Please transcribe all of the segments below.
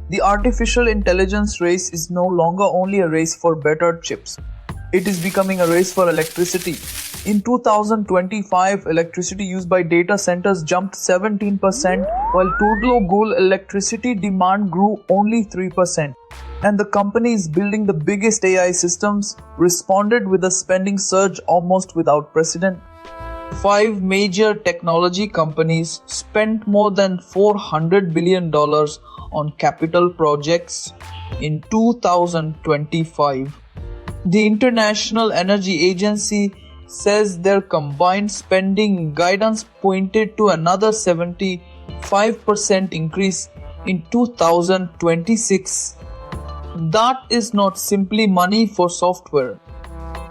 The artificial intelligence race is no longer only a race for better chips. It is becoming a race for electricity. In 2025, electricity used by data centers jumped 17%, while total global electricity demand grew only 3%. And the companies building the biggest AI systems responded with a spending surge almost without precedent. 5 major technology companies spent more than $400 billion on capital projects in 2025. The International Energy Agency says their combined spending guidance pointed to another 75% increase in 2026. That is not simply money for software.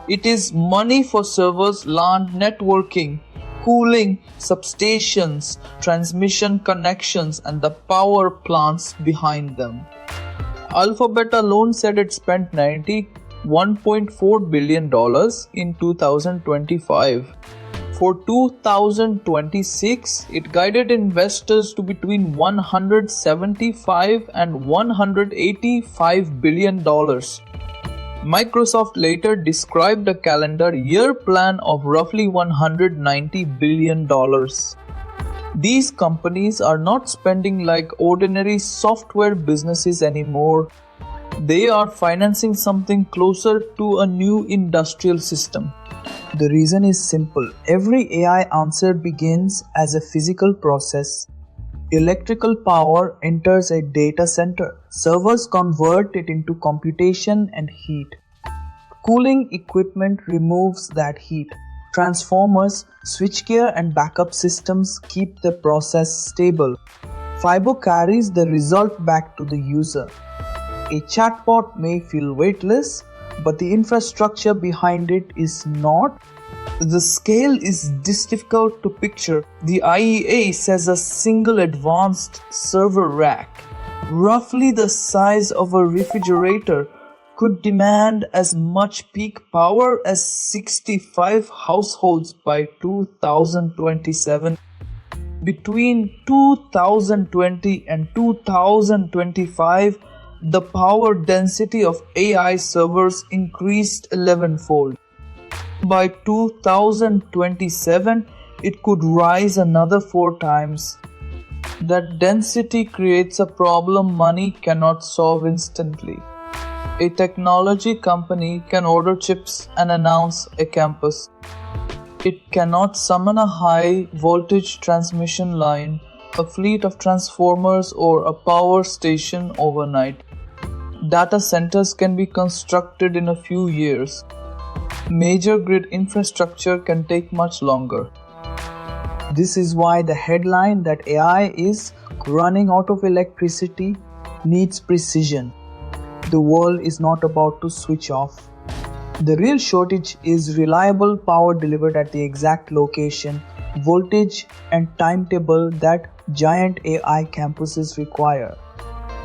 It is money for servers, LAN, networking, cooling, substations, transmission connections, and the power plants behind them. Alphabet alone said it spent $91.4 billion in 2025. For 2026, it guided investors to between $175 and $185 billion. Microsoft later described a calendar year plan of roughly $190 billion. These companies are not spending like ordinary software businesses anymore. They are financing something closer to a new industrial system. The reason is simple. Every AI answer begins as a physical process. Electrical power enters a data center. Servers convert it into computation and heat. Cooling equipment removes that heat. Transformers, switchgear, and backup systems keep the process stable. Fiber carries the result back to the user. A chatbot may feel weightless, but the infrastructure behind it is not. The scale is difficult to picture. The IEA says a single advanced server rack, roughly the size of a refrigerator, could demand as much peak power as 65 households by 2027. Between 2020 and 2025, the power density of AI servers increased 11-fold. By 2027, it could rise another 4 times. That density creates a problem money cannot solve instantly. A technology company can order chips and announce a campus. It cannot summon a high voltage transmission line, a fleet of transformers, or a power station overnight. Data centers can be constructed in a few years. Major grid infrastructure can take much longer. This is why the headline that AI is running out of electricity needs precision. The world is not about to switch off. The real shortage is reliable power delivered at the exact location, voltage, and timetable that giant AI campuses require.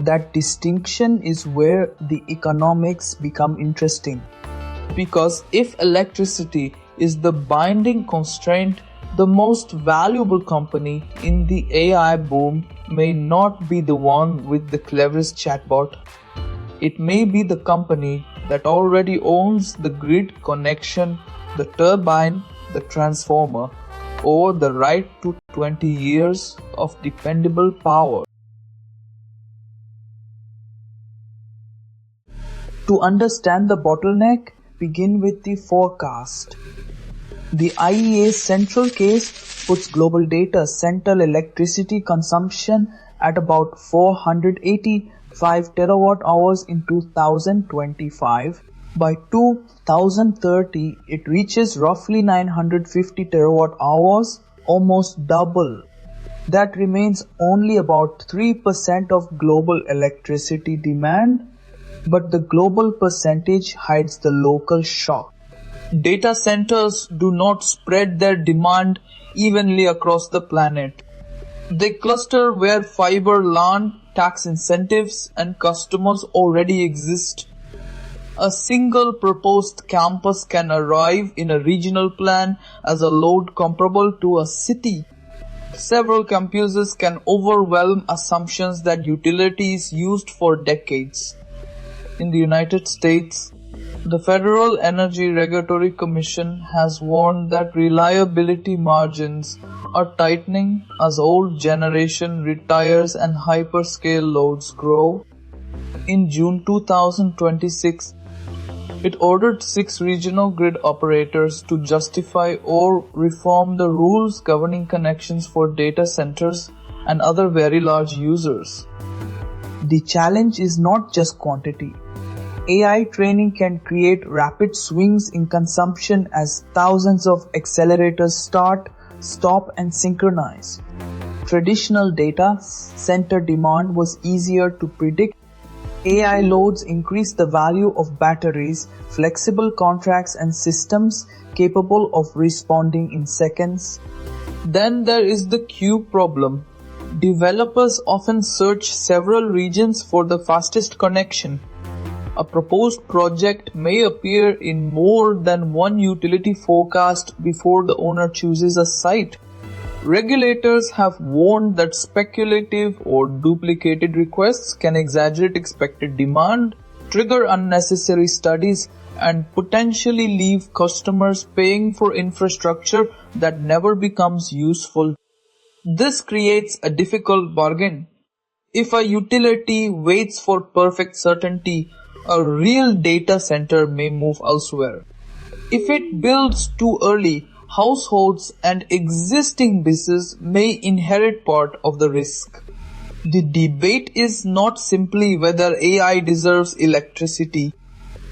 That distinction is where the economics become interesting. Because if electricity is the binding constraint, the most valuable company in the AI boom may not be the one with the cleverest chatbot. It may be the company that already owns the grid connection, the turbine, the transformer, or the right to 20 years of dependable power. To understand the bottleneck, begin with the forecast. The IEA central case puts global data center electricity consumption at about 485 terawatt hours in 2025. By 2030, it reaches roughly 950 terawatt hours, almost double. That remains only about 3% of global electricity demand, but the global percentage hides the local shock. Data centers do not spread their demand evenly across the planet. They cluster where fiber, LAN, tax incentives, and customers already exist. A single proposed campus can arrive in a regional plan as a load comparable to a city. Several computers can overwhelm assumptions that utilities used for decades. In the United States, the Federal Energy Regulatory Commission has warned that reliability margins are tightening as old generation retires and hyperscale loads grow. In June 2026, it ordered 6 regional grid operators to justify or reform the rules governing connections for data centers and other very large users. The challenge is not just quantity. AI training can create rapid swings in consumption as thousands of accelerators start, stop, and synchronize. Traditional data center demand was easier to predict. AI loads increase the value of batteries, flexible contracts, and systems capable of responding in seconds. Then there is the queue problem. Developers often search several regions for the fastest connection. A proposed project may appear in more than one utility forecast before the owner chooses a site. Regulators have warned that speculative or duplicated requests can exaggerate expected demand, trigger unnecessary studies, and potentially leave customers paying for infrastructure that never becomes useful. This creates a difficult bargain. If a utility waits for perfect certainty, a real data center may move elsewhere. If it builds too early, households and existing businesses may inherit part of the risk. The debate is not simply whether AI deserves electricity.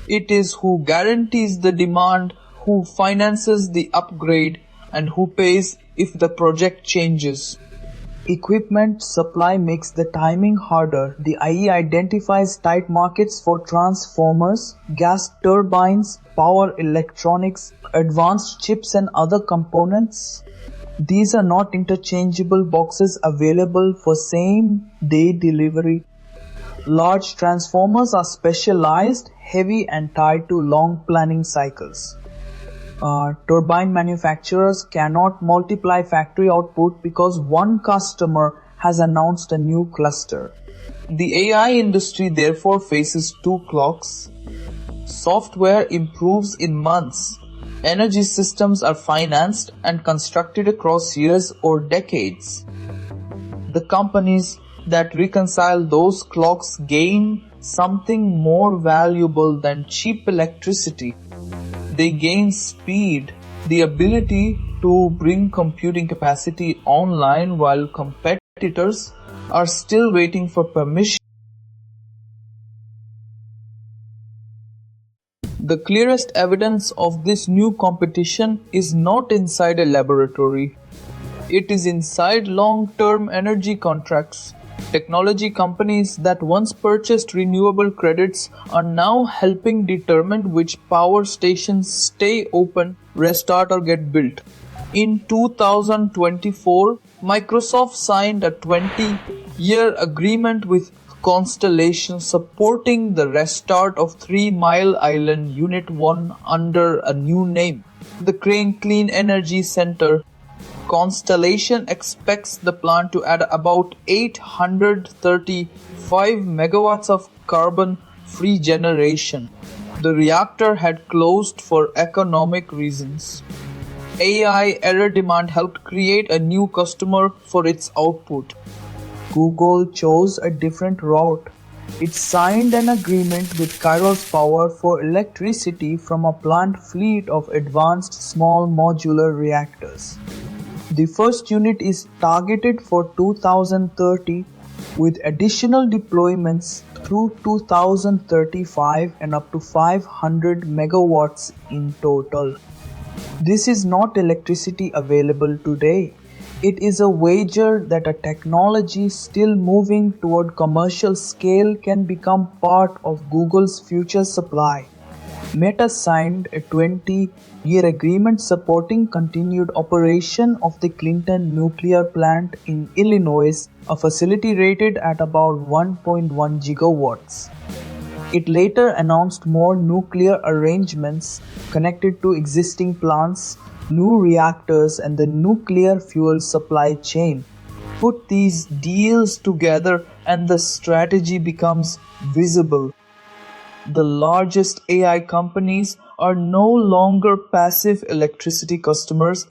It is who guarantees the demand, who finances the upgrade, and who pays if the project changes. Equipment supply makes the timing harder. The IE identifies tight markets for transformers, gas turbines, power electronics, advanced chips, and other components. These are not interchangeable boxes available for same-day delivery. Large transformers are specialized, heavy, and tied to long planning cycles. Turbine manufacturers cannot multiply factory output because one customer has announced a new cluster. The AI industry therefore faces 2 clocks. Software improves in months. Energy systems are financed and constructed across years or decades. The companies that reconcile those clocks gain something more valuable than cheap electricity. They gain speed, the ability to bring computing capacity online while competitors are still waiting for permission. The clearest evidence of this new competition is not inside a laboratory. It is inside long-term energy contracts. Technology companies that once purchased renewable credits are now helping determine which power stations stay open, restart, or get built. In 2024, Microsoft signed a 20-year agreement with Constellation supporting the restart of 3 Mile Island Unit 1 under a new name, the Crane Clean Energy Center. Constellation expects the plant to add about 835 megawatts of carbon-free generation. The reactor had closed for economic reasons. AI error demand helped create a new customer for its output. Google chose a different route. It signed an agreement with Kairos Power for electricity from a planned fleet of advanced small modular reactors. The first unit is targeted for 2030 with additional deployments through 2035 and up to 500 megawatts in total. This is not electricity available today. It is a wager that a technology still moving toward commercial scale can become part of Google's future supply. Meta signed a 20-year agreement supporting continued operation of the Clinton nuclear plant in Illinois, a facility rated at about 1.1 gigawatts. It later announced more nuclear arrangements connected to existing plants, new reactors, and the nuclear fuel supply chain. Put these deals together, and the strategy becomes visible. The largest AI companies are no longer passive electricity customers.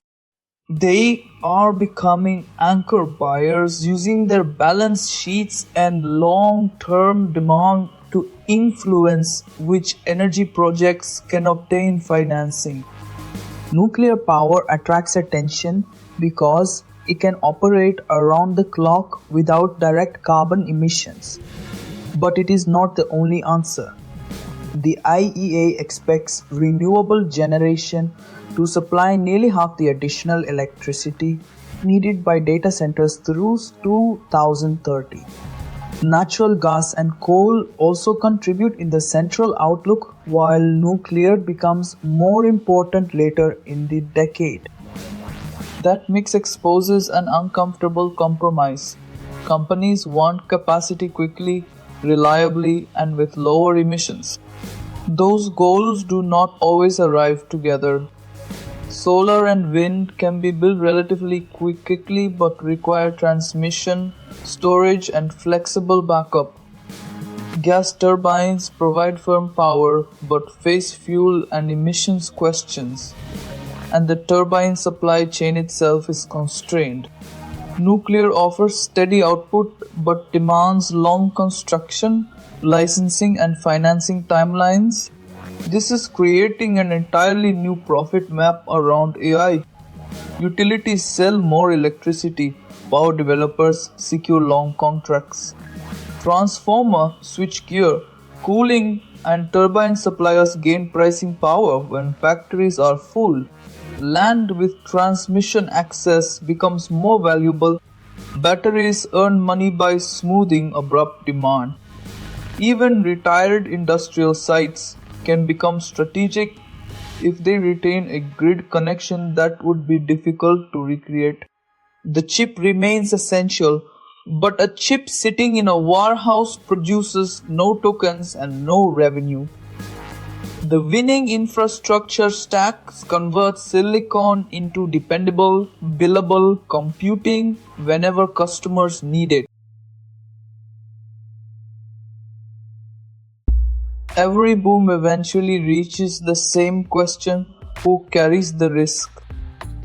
They are becoming anchor buyers, using their balance sheets and long-term demand to influence which energy projects can obtain financing. Nuclear power attracts attention because it can operate around the clock without direct carbon emissions. But it is not the only answer. The IEA expects renewable generation to supply nearly half the additional electricity needed by data centers through 2030. Natural gas and coal also contribute in the central outlook, while nuclear becomes more important later in the decade. That mix exposes an uncomfortable compromise. Companies want capacity quickly, reliably, and with lower emissions. Those goals do not always arrive together. Solar and wind can be built relatively quickly but require transmission, storage, and flexible backup. Gas turbines provide firm power but face fuel and emissions questions, and the turbine supply chain itself is constrained. Nuclear offers steady output but demands long construction, licensing, and financing timelines. This is creating an entirely new profit map around AI. Utilities sell more electricity, power developers secure long contracts. Transformer, switchgear, cooling, and turbine suppliers gain pricing power when factories are full. Land with transmission access becomes more valuable. Batteries earn money by smoothing abrupt demand. Even retired industrial sites can become strategic if they retain a grid connection that would be difficult to recreate. The chip remains essential, but a chip sitting in a warehouse produces no tokens and no revenue. The winning infrastructure stacks convert silicon into dependable, billable computing whenever customers need it. Every boom eventually reaches the same question: who carries the risk?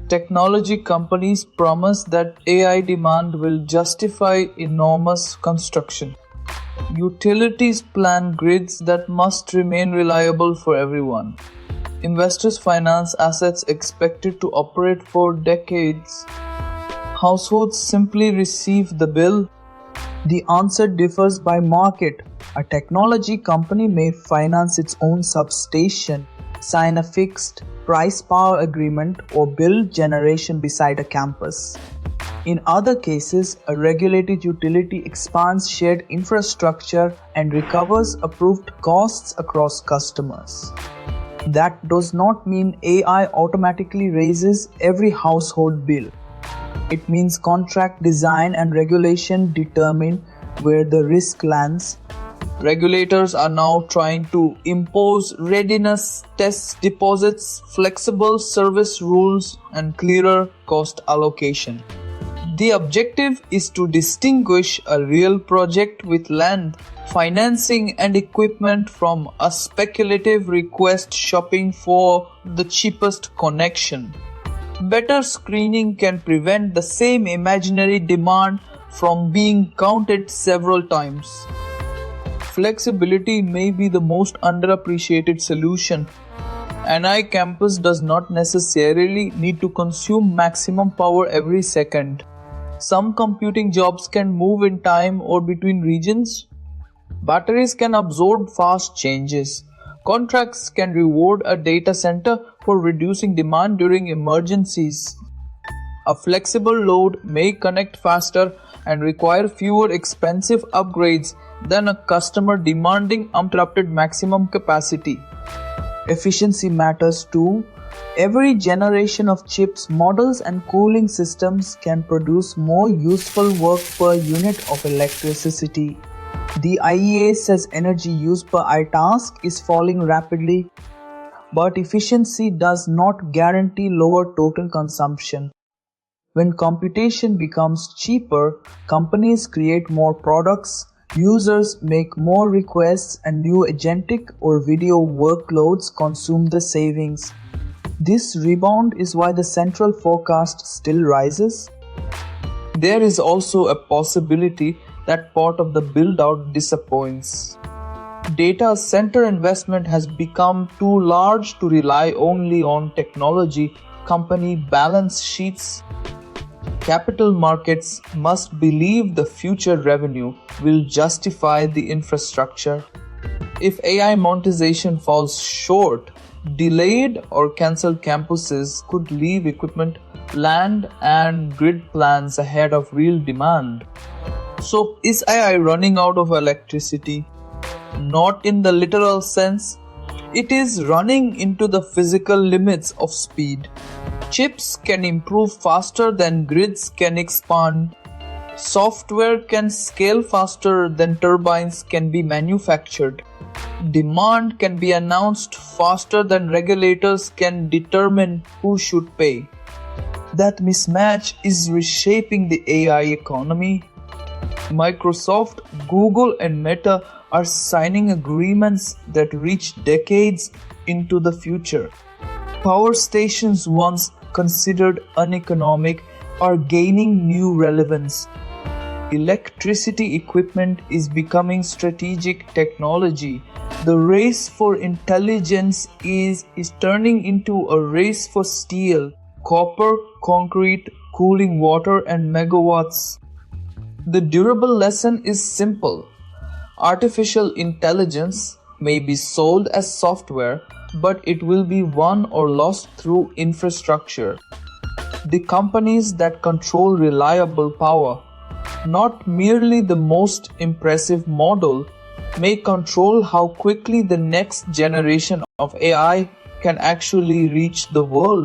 Technology companies promise that AI demand will justify enormous construction. Utilities plan grids that must remain reliable for everyone. Investors finance assets expected to operate for decades. Households simply receive the bill. The answer differs by market. A technology company may finance its own substation, sign a fixed price power agreement, or build generation beside a campus. In other cases, a regulated utility expands shared infrastructure and recovers approved costs across customers. That does not mean AI automatically raises every household bill. It means contract design and regulation determine where the risk lands. Regulators are now trying to impose readiness test deposits, flexible service rules, and clearer cost allocation. The objective is to distinguish a real project with land, financing, and equipment from a speculative request shopping for the cheapest connection. Better screening can prevent the same imaginary demand from being counted several times. Flexibility may be the most underappreciated solution. An iCampus does not necessarily need to consume maximum power every second. Some computing jobs can move in time or between regions. Batteries can absorb fast changes. Contracts can reward a data center for reducing demand during emergencies. A flexible load may connect faster and require fewer expensive upgrades than a customer demanding uninterrupted maximum capacity. Efficiency matters too. Every generation of chips, models, and cooling systems can produce more useful work per unit of electricity. The IEA says energy used per task is falling rapidly, but efficiency does not guarantee lower total consumption. When computation becomes cheaper, companies create more products, users make more requests, and new agentic or video workloads consume the savings. This rebound is why the central forecast still rises. There is also a possibility that part of the build-out disappoints. Data center investment has become too large to rely only on technology company balance sheets. Capital markets must believe the future revenue will justify the infrastructure. If AI monetization falls short, delayed or cancelled campuses could leave equipment, land, and grid plans ahead of real demand. So, is AI running out of electricity? Not in the literal sense. It is running into the physical limits of speed. Chips can improve faster than grids can expand. Software can scale faster than turbines can be manufactured. Demand can be announced faster than regulators can determine who should pay. That mismatch is reshaping the AI economy. Microsoft, Google, and Meta are signing agreements that reach decades into the future. Power stations once considered uneconomic are gaining new relevance. Electricity equipment is becoming strategic technology. The race for intelligence is turning into a race for steel, copper, concrete, cooling water, and megawatts. The durable lesson is simple. Artificial intelligence may be sold as software, but it will be won or lost through infrastructure. The companies that control reliable power, not merely the most impressive model, may control how quickly the next generation of AI can actually reach the world.